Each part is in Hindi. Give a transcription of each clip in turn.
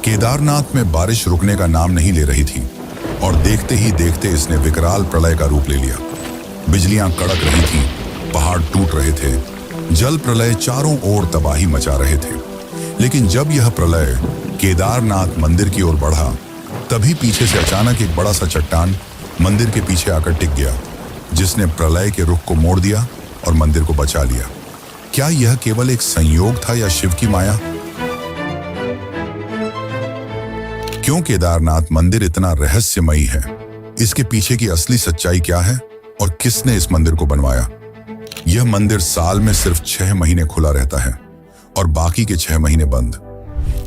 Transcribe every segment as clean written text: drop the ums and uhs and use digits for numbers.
केदारनाथ में बारिश रुकने का नाम नहीं ले रही थी और देखते ही देखते इसने विकराल प्रलय का रूप ले लिया। बिजलियां कड़क रही थीं, पहाड़ टूट रहे थे, जल प्रलय चारों ओर तबाही मचा रहे थे। लेकिन जब यह प्रलय केदारनाथ मंदिर की ओर बढ़ा, तभी पीछे से अचानक एक बड़ा सा चट्टान मंदिर के पीछे आकर टिक गया, जिसने प्रलय के रुख को मोड़ दिया और मंदिर को बचा लिया। क्या यह केवल एक संयोग था या शिव की माया? क्यों केदारनाथ मंदिर इतना रहस्यमयी है? इसके पीछे की असली सच्चाई क्या है और किसने इस मंदिर को बनवाया? यह मंदिर साल में सिर्फ 6 महीने खुला रहता है और बाकी के 6 महीने बंद।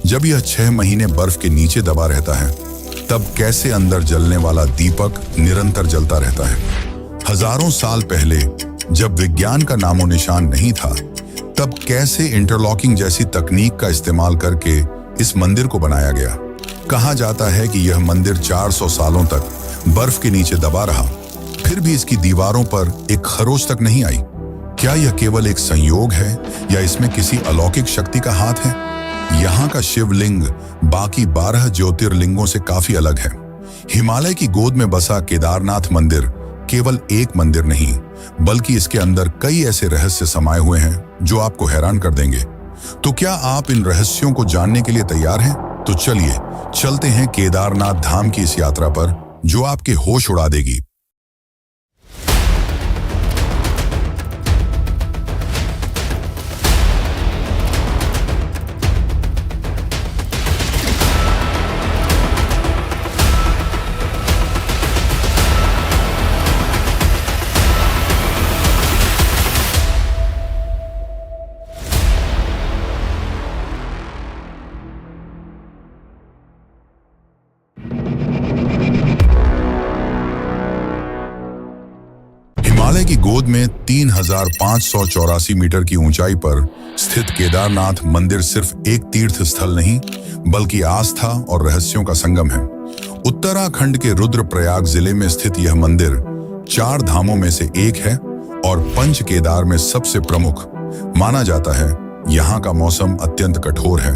जब यह 6 महीने बर्फ के नीचे दबा रहता है, तब कैसे अंदर जलने वाला दीपक निरंतर जलता रहता है? हजारों साल पहले जब विज्ञान का नामो निशान नहीं था, तब कैसे इंटरलॉकिंग जैसी तकनीक का इस्तेमाल करके इस मंदिर को बनाया गया? कहा जाता है कि यह मंदिर 400 सालों तक बर्फ के नीचे दबा रहा, फिर भी इसकी दीवारों पर एक खरोच तक नहीं आई। क्या यह केवल एक संयोग है या इसमें किसी अलौकिक शक्ति का हाथ है? यहाँ का शिवलिंग बाकी 12 ज्योतिर्लिंगों से काफी अलग है। हिमालय की गोद में बसा केदारनाथ मंदिर केवल एक मंदिर नहीं, बल्कि इसके अंदर कई ऐसे रहस्य समाये हुए हैं जो आपको हैरान कर देंगे। तो क्या आप इन रहस्यों को जानने के लिए तैयार हैं? तो चलिए चलते हैं केदारनाथ धाम की इस यात्रा पर, जो आपके होश उड़ा देगी। हिमालय की गोद में 3584 मीटर की ऊंचाई पर स्थित केदारनाथ मंदिर सिर्फ एक तीर्थ स्थल नहीं, बल्कि आस्था और रहस्यों का संगम है। उत्तराखंड के रुद्रप्रयाग जिले में स्थित यह मंदिर 4 धामों में से एक है और पंच केदार में सबसे प्रमुख माना जाता है। यहाँ का मौसम अत्यंत कठोर है।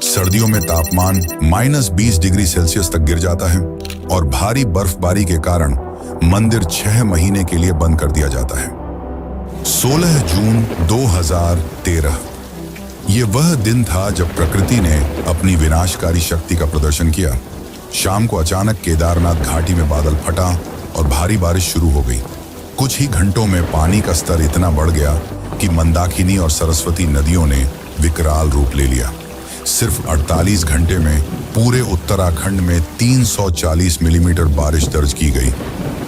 सर्दियों में तापमान -20 डिग्री सेल्सियस तक गिर जाता है और भारी बर्फबारी के कारण मंदिर 6 महीने के लिए बंद कर दिया जाता है। 16 जून 2013 ये वह दिन था जब प्रकृति ने अपनी विनाशकारी शक्ति का प्रदर्शन किया। शाम को अचानक केदारनाथ घाटी में बादल फटा और भारी बारिश शुरू हो गई। कुछ ही घंटों में पानी का स्तर इतना बढ़ गया कि मंदाकिनी और सरस्वती नदियों ने विकराल रूप ले लिया। सिर्फ 48 घंटे में पूरे उत्तराखंड में 340 मिलीमीटर बारिश दर्ज की गई।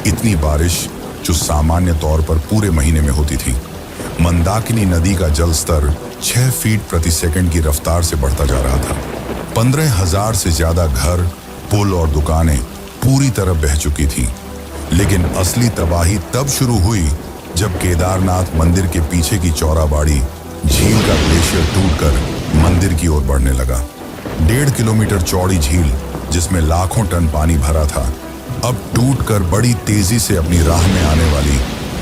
इतनी बारिश जो सामान्य तौर पर पूरे महीने में होती थी। मंदाकिनी नदी का जल स्तर 6 फीट प्रति सेकंड की रफ्तार से बढ़ता जा रहा था। 15,000 से ज्यादा घर, पुल और दुकानें पूरी तरह बह चुकी थी। लेकिन असली तबाही तब शुरू हुई जब केदारनाथ मंदिर के पीछे की चौराबाड़ी झील का ग्लेशियर टूटकर मंदिर की ओर बढ़ने लगा। 1.5 किलोमीटर चौड़ी झील, जिसमें लाखों टन पानी भरा था, अब टूटकर बड़ी तेजी से अपनी राह में आने वाली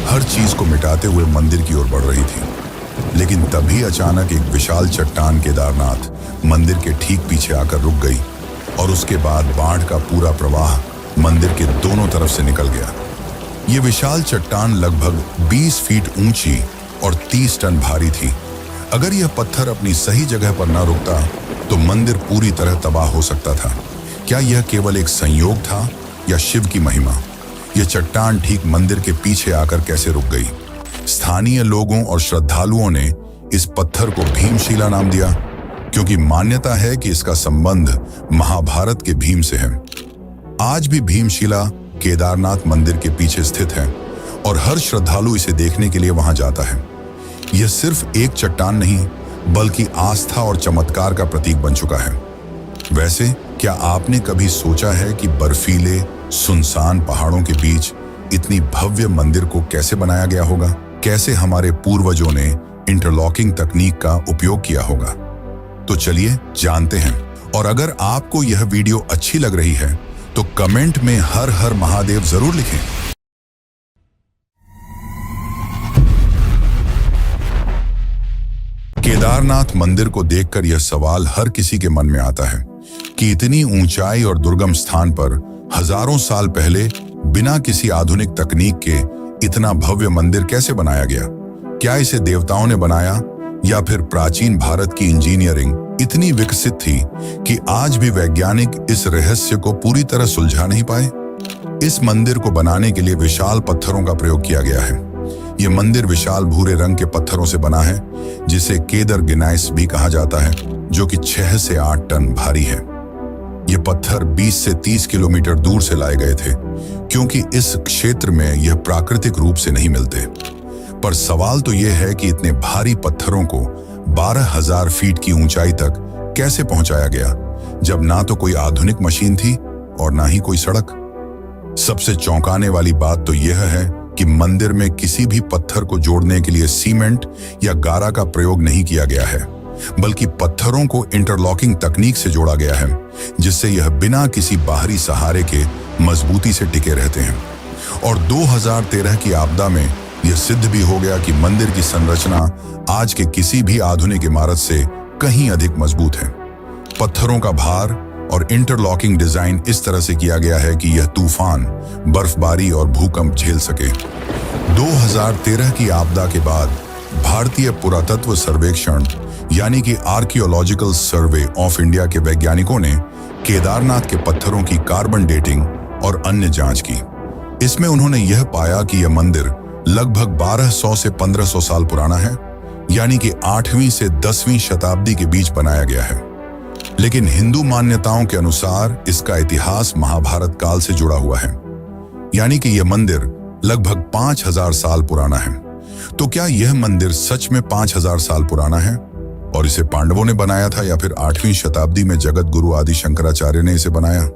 हर चीज को मिटाते हुए मंदिर की ओर बढ़ रही थी। लेकिन तभी अचानक एक विशाल चट्टान केदारनाथ मंदिर के ठीक पीछे आकर रुक गई और उसके बाद बाढ़ का पूरा प्रवाह मंदिर के दोनों तरफ से निकल गया। ये विशाल चट्टान लगभग 20 फीट ऊंची और 30 टन भारी थी। अगर यह पत्थर अपनी सही जगह पर न रुकता तो मंदिर पूरी तरह तबाह हो सकता था। क्या यह केवल एक संयोग था या शिव की महिमा? यह चट्टान ठीक मंदिर के पीछे आकर कैसे रुक गई? स्थानीय लोगों और श्रद्धालुओं ने इस पत्थर को भीमशिला नाम दिया, क्योंकि मान्यता है कि इसका संबंध महाभारत के भीम से है। आज भी भीमशिला केदारनाथ मंदिर के पीछे स्थित है और हर श्रद्धालु इसे देखने के लिए वहां जाता है। यह सिर्फ एक चट्टान नहीं, बल्कि आस्था और चमत्कार का प्रतीक बन चुका है। वैसे क्या आपने कभी सोचा है कि बर्फीले सुनसान पहाड़ों के बीच इतनी भव्य मंदिर को कैसे बनाया गया होगा? कैसे हमारे पूर्वजों ने इंटरलॉकिंग तकनीक का उपयोग किया होगा? तो चलिए जानते हैं। और अगर आपको यह वीडियो अच्छी लग रही है तो कमेंट में हर हर महादेव जरूर लिखें। केदारनाथ मंदिर को देखकर यह सवाल हर किसी के मन में आता है कि इतनी ऊंचाई और दुर्गम स्थान पर हजारों साल पहले बिना किसी आधुनिक तकनीक के इतना भव्य मंदिर कैसे बनाया गया। क्या इसे देवताओं ने बनाया या फिर प्राचीन भारत की इंजीनियरिंग इतनी विकसित थी कि आज भी वैज्ञानिक इस रहस्य को पूरी तरह सुलझा नहीं पाए। इस मंदिर को बनाने के लिए विशाल पत्थरों का प्रयोग किया गया है। यह मंदिर विशाल भूरे रंग के पत्थरों से बना है, जिसे केदर गिनाइस भी कहा जाता है, जो कि 6 से 8 टन भारी है। ये पत्थर 20 से 30 किलोमीटर दूर से लाए गए थे, क्योंकि इस क्षेत्र में यह प्राकृतिक रूप से नहीं मिलते। पर सवाल तो यह है कि इतने भारी पत्थरों को 12,000 फीट की ऊंचाई तक कैसे पहुंचाया गया, जब ना तो कोई आधुनिक मशीन थी और ना ही कोई सड़क। सबसे चौंकाने वाली बात तो यह है कि मंदिर में किसी भी पत्थर को जोड़ने के लिए सीमेंट या गारा का प्रयोग नहीं किया गया है, बल्कि पत्थरों को इंटरलॉकिंग तकनीक से जोड़ा गया है, जिससे यह बिना किसी बाहरी सहारे के मजबूती से टिके रहते हैं। और 2013 की आपदा में यह सिद्ध भी हो गया कि मंदिर की संरचना आज के किसी भी आधुनिक इमारत से कहीं अधिक मजबूत है। पत्थरों का भार और इंटरलॉकिंग डिजाइन इस तरह से किया गया है कि यह तूफान, बर्फबारी और भूकंप झेल सके। 2013 की आपदा के बाद भारतीय पुरातत्व सर्वेक्षण यानी कि आर्कियोलॉजिकल सर्वे ऑफ इंडिया के वैज्ञानिकों ने केदारनाथ के पत्थरों की कार्बन डेटिंग और अन्य जांच की। इसमें उन्होंने यह पाया कि यह मंदिर लगभग 1200 से 1500 साल पुराना है, यानी कि 8वीं से 10वीं शताब्दी के बीच बनाया गया है। लेकिन हिंदू मान्यताओं के अनुसार इसका इतिहास महाभारत काल से जुड़ा हुआ है, यानी कि यह मंदिर लगभग 5000 साल पुराना है। तो क्या यह मंदिर सच में 5000 साल पुराना है और इसे पांडवों ने बनाया था, या फिर 8वीं शताब्दी में जगत गुरु आदि शंकराचार्य ने इसे बनाया?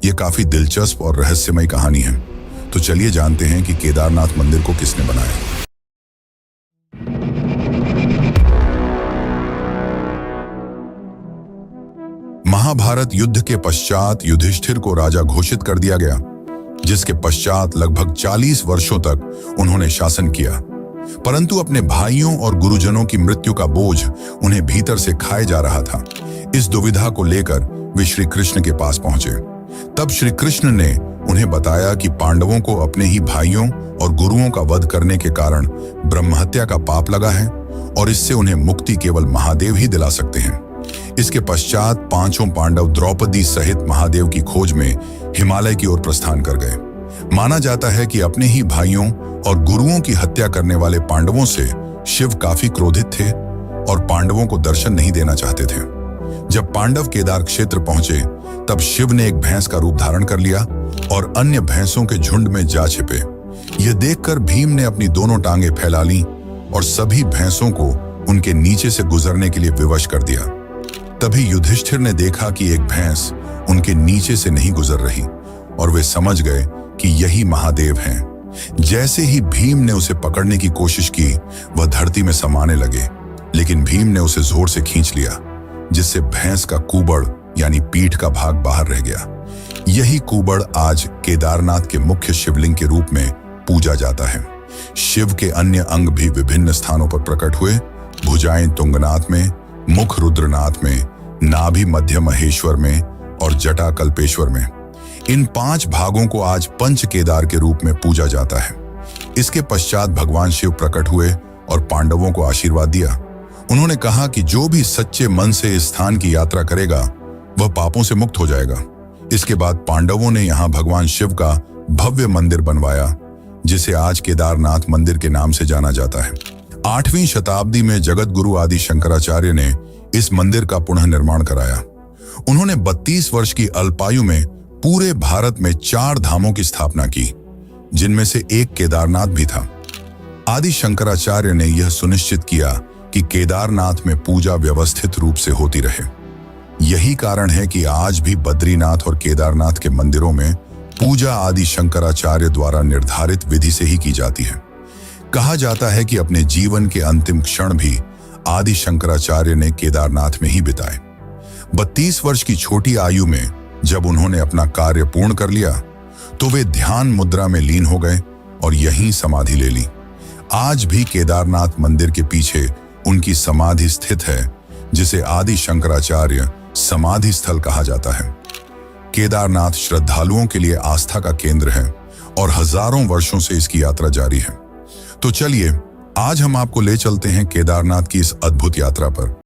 यह काफी दिलचस्प और रहस्यमय कहानी है। तो चलिए जानते हैं कि केदारनाथ मंदिर को किसने बनाया। महाभारत युद्ध के पश्चात युधिष्ठिर को राजा घोषित कर दिया गया, जिसके पश्चात लगभग 40 वर्षों तक उन्होंने शासन किया। परंतु अपने भाइयों और गुरुजनों की मृत्यु का बोझ उन्हें भीतर से खाए जा रहा था। इस दुविधा को लेकर वे श्री कृष्ण के पास पहुंचे। तब श्री कृष्ण ने उन्हें बताया कि पांडवों को अपने ही भाइयों और गुरुओं का वध करने के कारण ब्रह्महत्या का पाप लगा है और इससे उन्हें मुक्ति केवल महादेव ही दिला सकते हैं। इसके पश्चात पांचों पांडव द्रौपदी सहित महादेव की खोज में हिमालय की ओर प्रस्थान कर गए। माना जाता है कि अपने ही भाइयों और गुरुओं की हत्या करने वाले पांडवों से शिव काफी क्रोधित थे और पांडवों को दर्शन नहीं देना चाहते थे। जब पांडव केदार क्षेत्र पहुंचे, तब शिव ने एक भैंस का रूप धारण कर लिया और अन्य भैंसों के झुंड में जा छिपे। यह देखकर भीम ने अपनी दोनों टांगे फैला ली और सभी भैंसों को उनके नीचे से गुजरने के लिए विवश कर दिया। तभी युधिष्ठिर ने देखा कि एक भैंस उनके नीचे से नहीं गुजर रही और वे समझ गए कि यही महादेव हैं। जैसे ही भीम ने उसे पकड़ने की कोशिश की, वह धरती में समाने लगे, लेकिन भीम ने उसे जोर से खींच लिया, जिससे भैंस का कुबड़ यानी पीठ का भाग बाहर रह गया। यही कुबड़ आज केदारनाथ के मुख्य शिवलिंग के रूप में पूजा जाता है। शिव के अन्य अंग भी विभिन्न स्थानों पर प्रकट हुए। भुजाएं तुंगनाथ में, मुख रुद्रनाथ में, नाभि मध्य महेश्वर में और जटा कल्पेश्वर में। इन 5 भागों को आज पंच केदार के रूप में पूजा जाता है। इसके पश्चात भगवान शिव प्रकट हुए और पांडवों को आशीर्वाद दिया। उन्होंने कहा कि जो भी सच्चे मन से इस स्थान की यात्रा करेगा, वह पापों से मुक्त हो जाएगा। इसके बाद पांडवों ने यहाँ भगवान शिव का भव्य मंदिर बनवाया, जिसे आज केदारनाथ मंदिर के नाम से जाना जाता है। 8वीं शताब्दी में जगत गुरु आदि शंकराचार्य ने इस मंदिर का पुनः निर्माण कराया। उन्होंने 32 वर्ष की अल्पायु में पूरे भारत में 4 धामों की स्थापना की, जिनमें से एक केदारनाथ भी था। आदि शंकराचार्य ने यह सुनिश्चित किया कि केदारनाथ में पूजा व्यवस्थित रूप से होती रहे। यही कारण है कि आज भी बद्रीनाथ और केदारनाथ के मंदिरों में पूजा आदि शंकराचार्य द्वारा निर्धारित विधि से ही की जाती है। कहा जाता है कि अपने जीवन के अंतिम क्षण भी आदि शंकराचार्य ने केदारनाथ में ही बिताए। 32 वर्ष की छोटी आयु में जब उन्होंने अपना कार्य पूर्ण कर लिया, तो वे ध्यान मुद्रा में लीन हो गए और यहीं समाधि ले ली। आज भी केदारनाथ मंदिर के पीछे उनकी समाधि स्थित है, जिसे आदि शंकराचार्य समाधि स्थल कहा जाता है। केदारनाथ श्रद्धालुओं के लिए आस्था का केंद्र है और हजारों वर्षों से इसकी यात्रा जारी है। तो चलिए आज हम आपको ले चलते हैं केदारनाथ की इस अद्भुत यात्रा पर।